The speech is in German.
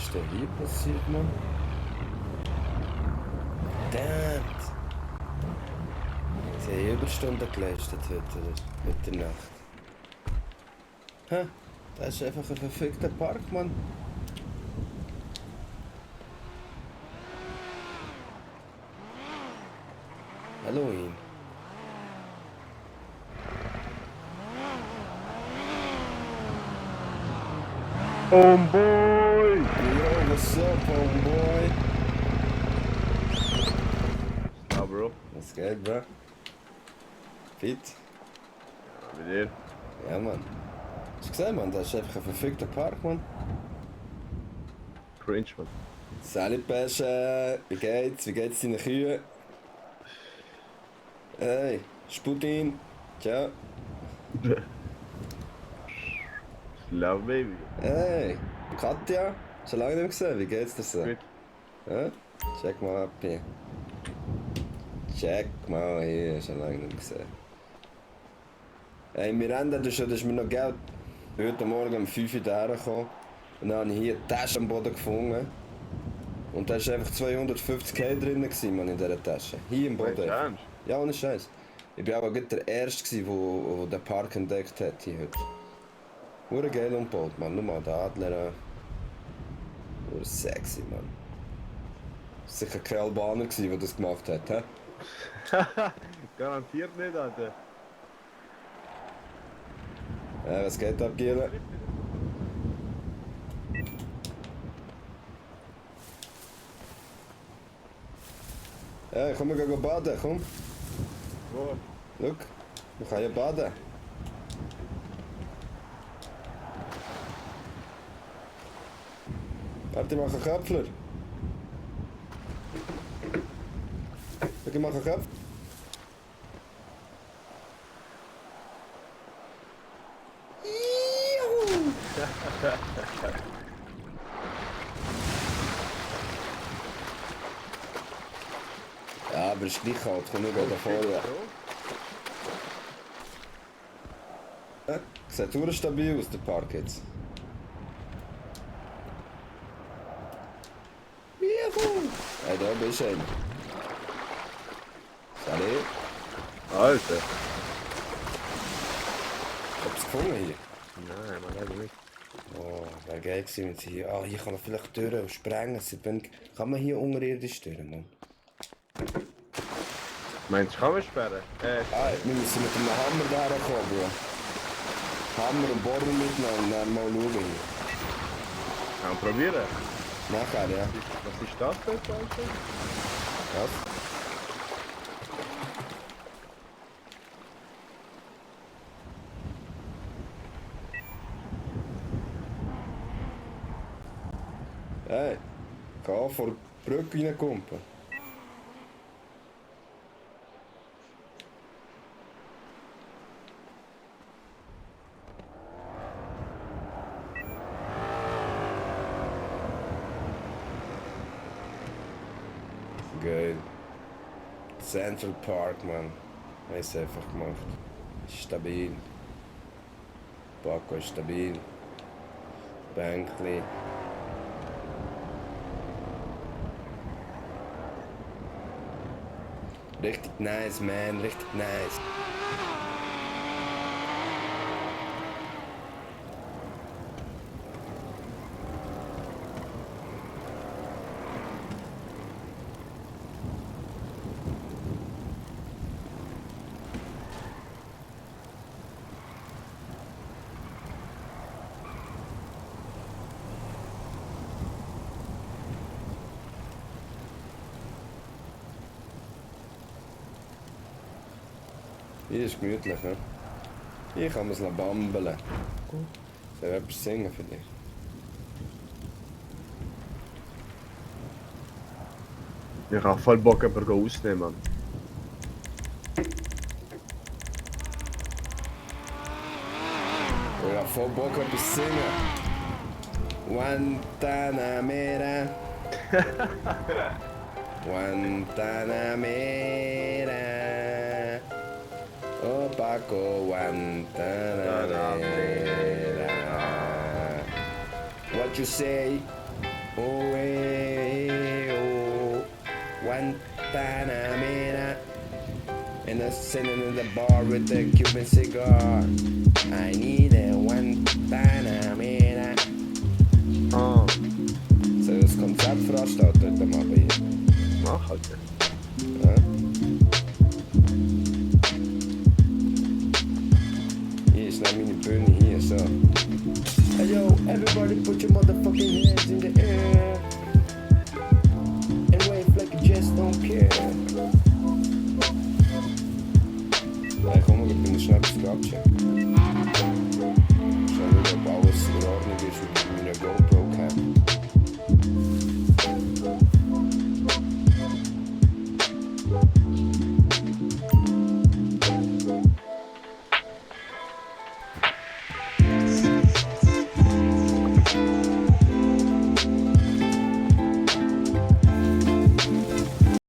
ist denn hier passiert, Mann? Damn! Sie haben Überstunden geleistet heute, oder? Mit der Nacht. Hä? Das ist einfach ein verfickter Park, Mann. Halloween. Homeboy! Yo, what's up, homeboy? Ja, Bro. Was geht, bro? Fit? Ja, mit dir? Ja, Mann. Hast du gesehen, Mann? Das ist einfach ein verfickter Park, Mann. Cringe, man. Salut, Pesche. Wie geht's? Wie geht's deinen Kühen? Hey, Sputin. Ciao. Love Baby. Hey, Katja. Schon lange nicht gesehen. Wie geht's dir so? Gut. Ja? Check mal ab hier. Check mal hier. Schon lange nicht gesehen. Hey, Miranda, du hast mir noch Geld heute Morgen um 5 Uhr hergekommen. Und dann habe ich hier eine Tasche am Boden gefunden. Und da war einfach 250k drin, Mann, in dieser Tasche. Hier im Boden. Ernst? Ja, ohne Scheiß. Ich war aber gerade der Erste, der den Park entdeckt hat hier heute. Hure geil umgebaut, Mann. Nur mal der Adler. Hure sexy, Mann. Das war sicher kein Albaner, der das gemacht hat, hä? Garantiert nicht, Alter. Was geht ab, Giele? Komm, wir gehen baden, komm. Wo? Schau, wir können ja baden. Warte, ich mache einen Köpfler. Ich mache einen Köpfler. Ja, aber es ist gleich kalt, komm, wir gehen da vorne. Ja, sieht sehr stabil aus, der Park jetzt. Juhu! Hey, da bist du einer. Salut. Alter. Hab's gefunden hier? Nein, man leider nicht. Oh, wäre geil gewesen, wenn sie hier... Ah, hier kann man vielleicht Türen sprengen. Kann man hier unterirdisch Türen, Mann? Meinst du, kann man sperren? Wir müssen mit einem Hammer da herkommen, Bro. Hammer und Bohrer mitnehmen und dann mal schauen hier. Kann man probieren. Nachher, ja. Was ist das jetzt, Alter? Was? Hey, geh vor die Brücke reinkumpen. Geil. Central Park, man. Haben es einfach gemacht. Stabil. Paco ist stabil. Bänkli. Richtig nice, man. Richtig nice. Hier ist gemütlich, ne? Hier kann man es bambeln. Soll ich etwas singen für dich? Ich habe voll Bock, aber ausnehmen, Mann. Ich habe voll Bock, etwas zu singen. Guantanamera. Guantanamera. Oh, Paco, Guantanamera. What you say? Oh, Guantanamera. And I'm sitting in the bar with a Cuban cigar. I need a Guantanamera. Ah, Soll ich das Konzert veranstalten heute Abend hier? mach halt. Ja? Hier ist noch meine Bühne hier, so. Hey yo, everybody put your motherfucking hands in the air. And wave like you just don't care. Ja, komm, ich bin schnell bis abchecken.